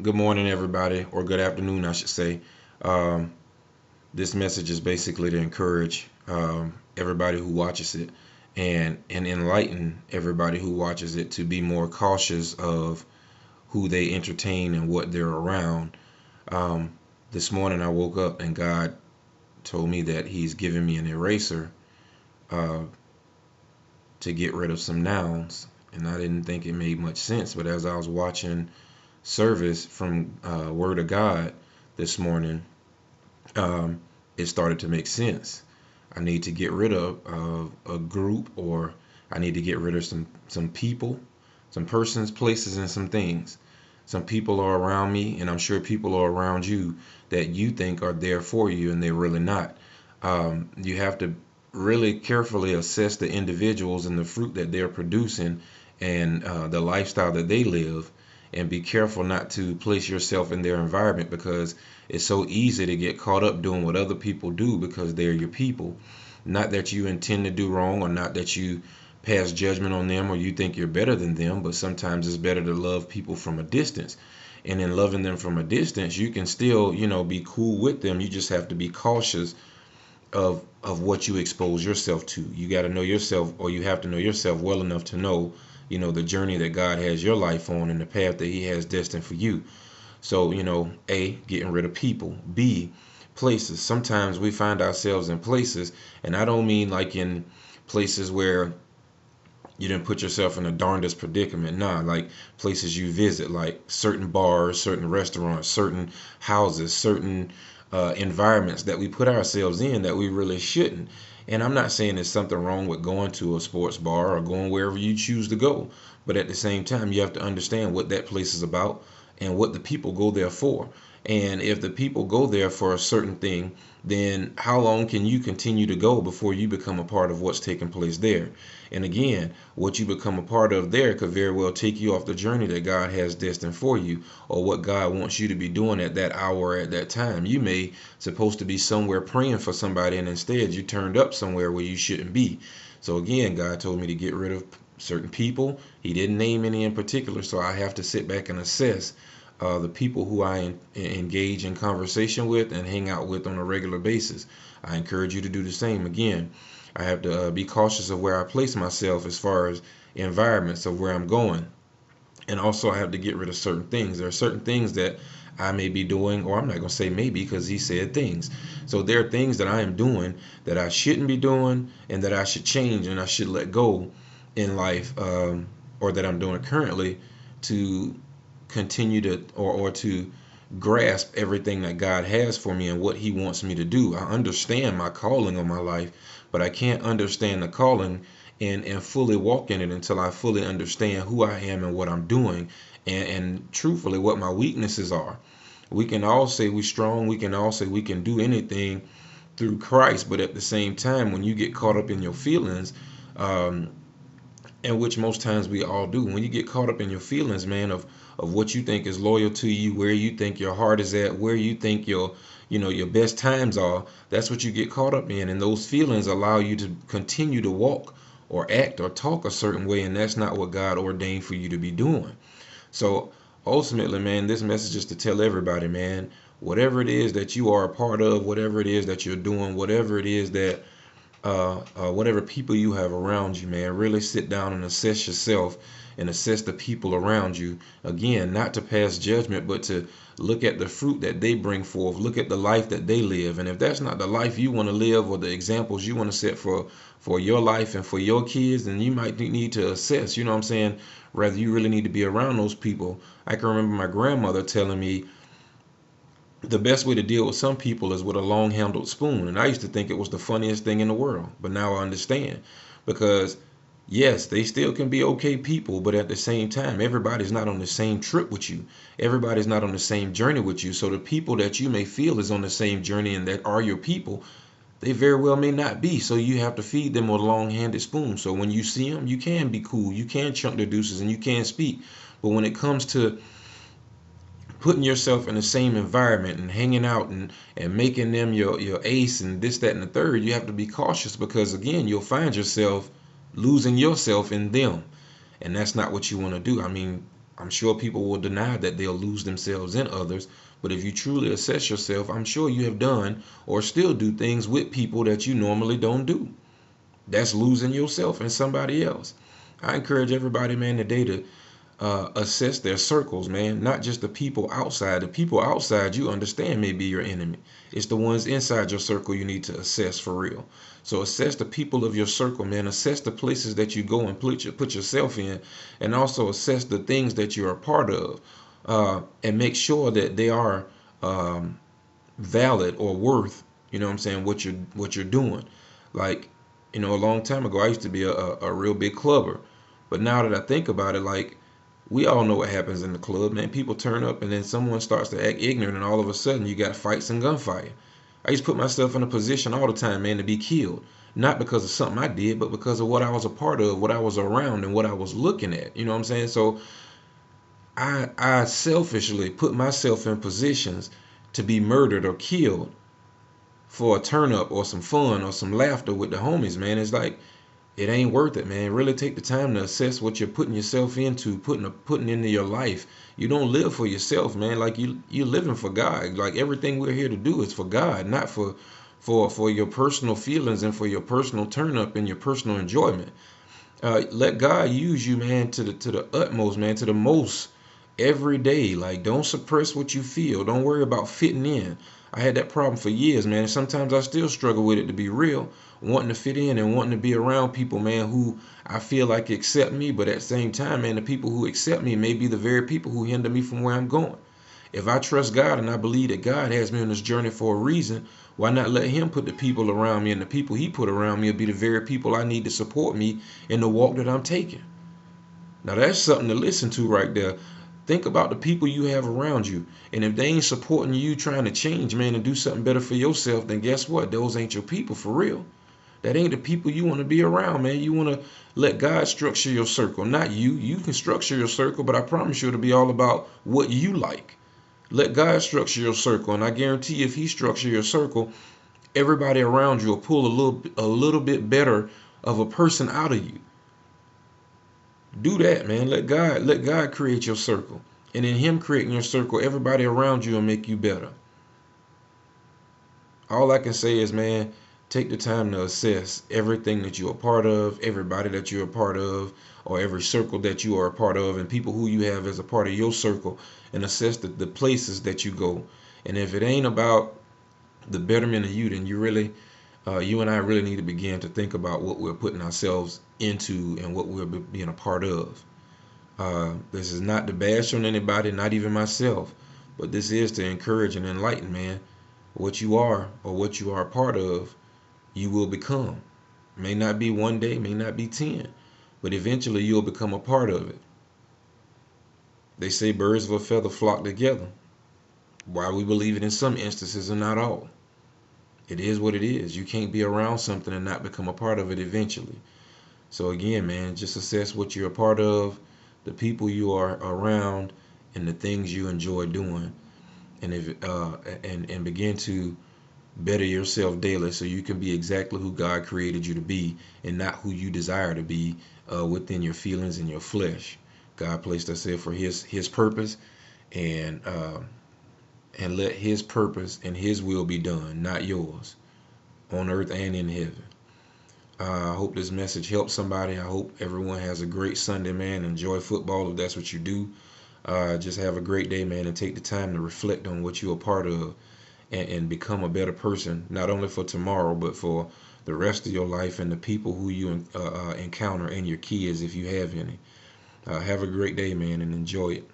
Good morning, everybody, or good afternoon, I should say. Um, this message is basically to encourage everybody who watches it and enlighten everybody who watches it to be more cautious of who they entertain and what they're around. Um, this morning, I woke up and God told me that He's giving me an eraser uh, to get rid of some nouns. And I didn't think it made much sense, but as I was watching service from Word of God this morning, um, it started to make sense. I need to get rid of a group, or I need to get rid of some people, some persons, places, and some things. Some people are around me, and I'm sure people are around you that you think are there for you, and they're really not. You have to really carefully assess the individuals and the fruit that they're producing and the lifestyle that they live, and be careful not to place yourself in their environment because it's so easy to get caught up doing what other people do because they're your people. Not that you intend to do wrong, or not that you pass judgment on them or you think you're better than them, but sometimes it's better to love people from a distance. And in loving them from a distance, you can still, be cool with them. You just have to be cautious of what you expose yourself to. You got to know yourself, or you have to know yourself well enough to know, the journey that God has your life on and the path that He has destined for you. So, A, getting rid of people. B, places. Sometimes we find ourselves in places, and I don't mean like in places where you didn't put yourself in the darndest predicament. Nah, like places you visit, like certain bars, certain restaurants, certain houses, certain environments that we put ourselves in that we really shouldn't. And I'm not saying there's something wrong with going to a sports bar or going wherever you choose to go, but at the same time, you have to understand what that place is about and what the people go there for. And if the people go there for a certain thing, then how long can you continue to go before you become a part of what's taking place there? And again, what you become a part of there could very well take you off the journey that God has destined for you, or what God wants you to be doing at that hour, at that time. You may supposed to be somewhere praying for somebody, and instead you turned up somewhere where you shouldn't be. So again, God told me to get rid of certain people. He didn't name any in particular, so I have to sit back and assess the people who I engage in conversation with and hang out with on a regular basis. I encourage you to do the same. Again, I have to be cautious of where I place myself as far as environments of where I'm going. And also, I have to get rid of certain things. There are certain things that I may be doing, or I'm not going to say maybe because he said things. So there are things that I am doing that I shouldn't be doing and that I should change and I should let go in life, or that I'm doing currently to continue to, or to grasp everything that God has for me and what He wants me to do. I understand my calling on my life, but I can't understand the calling and fully walk in it until I fully understand who I am and what I'm doing, and truthfully what my weaknesses are. We can all say we're strong, we can all say we can do anything through Christ, but at the same time, when you get caught up in your feelings, um, and which most times we all do, when you get caught up in your feelings, man, of what you think is loyal to you, where you think your heart is at, where you think your best times are, that's what you get caught up in, and those feelings allow you to continue to walk or act or talk a certain way, and that's not what God ordained for you to be doing. So ultimately, man, this message is to tell everybody, man, whatever it is that you are a part of, whatever it is that you're doing, whatever it is that whatever people you have around you, man, really sit down and assess yourself and assess the people around you. Again, not to pass judgment, but to look at the fruit that they bring forth, look at the life that they live. And if that's not the life you want to live, or the examples you want to set for your life and for your kids, then you might need to assess, you know what I'm saying, whether you really need to be around those people. I can remember my grandmother telling me the best way to deal with some people is with a long handled spoon. And I used to think it was the funniest thing in the world. But now I understand. Because, yes, they still can be okay people, but at the same time, everybody's not on the same trip with you. Everybody's not on the same journey with you. So the people that you may feel is on the same journey and that are your people, they very well may not be. So you have to feed them with a long handed spoon. So when you see them, you can be cool. You can chunk the deuces and you can speak. But when it comes to putting yourself in the same environment and hanging out and making them your ace and this, that, and the third, you have to be cautious because again, you'll find yourself losing yourself in them. And that's not what you want to do. I mean, I'm sure people will deny that they'll lose themselves in others, but if you truly assess yourself, I'm sure you have done or still do things with people that you normally don't do. That's losing yourself in somebody else. I encourage everybody, man, today to assess their circles, man. Not just the people outside. The people outside you understand may be your enemy. It's the ones inside your circle you need to assess for real. So assess the people of your circle, man. Assess the places that you go and put yourself in, and also assess the things that you're a part of, and make sure that they are um, valid or worth. You know what I'm saying? What you're doing. Like, a long time ago, I used to be a real big clubber, but now that I think about it, like, we all know what happens in the club, man. People turn up and then someone starts to act ignorant, and all of a sudden you got fights and gunfire. I used to put myself in a position all the time, man, to be killed. Not because of something I did, but because of what I was a part of, what I was around, and what I was looking at. You know what I'm saying? So I selfishly put myself in positions to be murdered or killed for a turn up or some fun or some laughter with the homies, man. It's like, it ain't worth it, man. Really take the time to assess what you're putting yourself into, putting into your life. You don't live for yourself, man. Like, you're living for God. Like, everything we're here to do is for God, not for your personal feelings and for your personal turn up and your personal enjoyment. Let God use you, man, to the utmost, man, to the most every day. Like, don't suppress what you feel. Don't worry about fitting in. I had that problem for years, man. And sometimes I still struggle with it, to be real, wanting to fit in and wanting to be around people, man, who I feel like accept me. But at the same time, man, the people who accept me may be the very people who hinder me from where I'm going. If I trust God and I believe that God has me on this journey for a reason, why not let Him put the people around me, and the people He put around me will be the very people I need to support me in the walk that I'm taking. Now that's something to listen to right there. Think about the people you have around you. And if they ain't supporting you trying to change, man, and do something better for yourself, then guess what? Those ain't your people for real. That ain't the people you want to be around, man. You want to let God structure your circle, not you. You can structure your circle, but I promise you it'll be all about what you like. Let God structure your circle, and I guarantee you, if He structure your circle, everybody around you will pull a little bit better of a person out of you. Do that, man. Let God create your circle. And in Him creating your circle, everybody around you will make you better. All I can say is, man, take the time to assess everything that you're a part of, everybody that you're a part of, or every circle that you are a part of, and people who you have as a part of your circle, and assess the places that you go. And if it ain't about the betterment of you, then you and I really need to begin to think about what we're putting ourselves into and what we're being a part of. This is not to bash on anybody, not even myself, but this is to encourage and enlighten, man. What you are or what you are a part of, you will become. May not be one day, may not be 10, but eventually you'll become a part of it. They say birds of a feather flock together. Why we believe it in some instances and not all. It is what it is. You can't be around something and not become a part of it eventually. So again, man, just assess what you're a part of, the people you are around, and the things you enjoy doing, and and begin to better yourself daily so you can be exactly who God created you to be, and not who you desire to be within your feelings and your flesh. God placed us here for His purpose, and let His purpose and His will be done, not yours, on earth and in heaven. I hope this message helps somebody. I hope everyone has a great Sunday, man. Enjoy football if that's what you do. Just have a great day, man, and take the time to reflect on what you're a part of, and become a better person, not only for tomorrow, but for the rest of your life and the people who you encounter, and your kids if you have any. Have a great day, man, and enjoy it.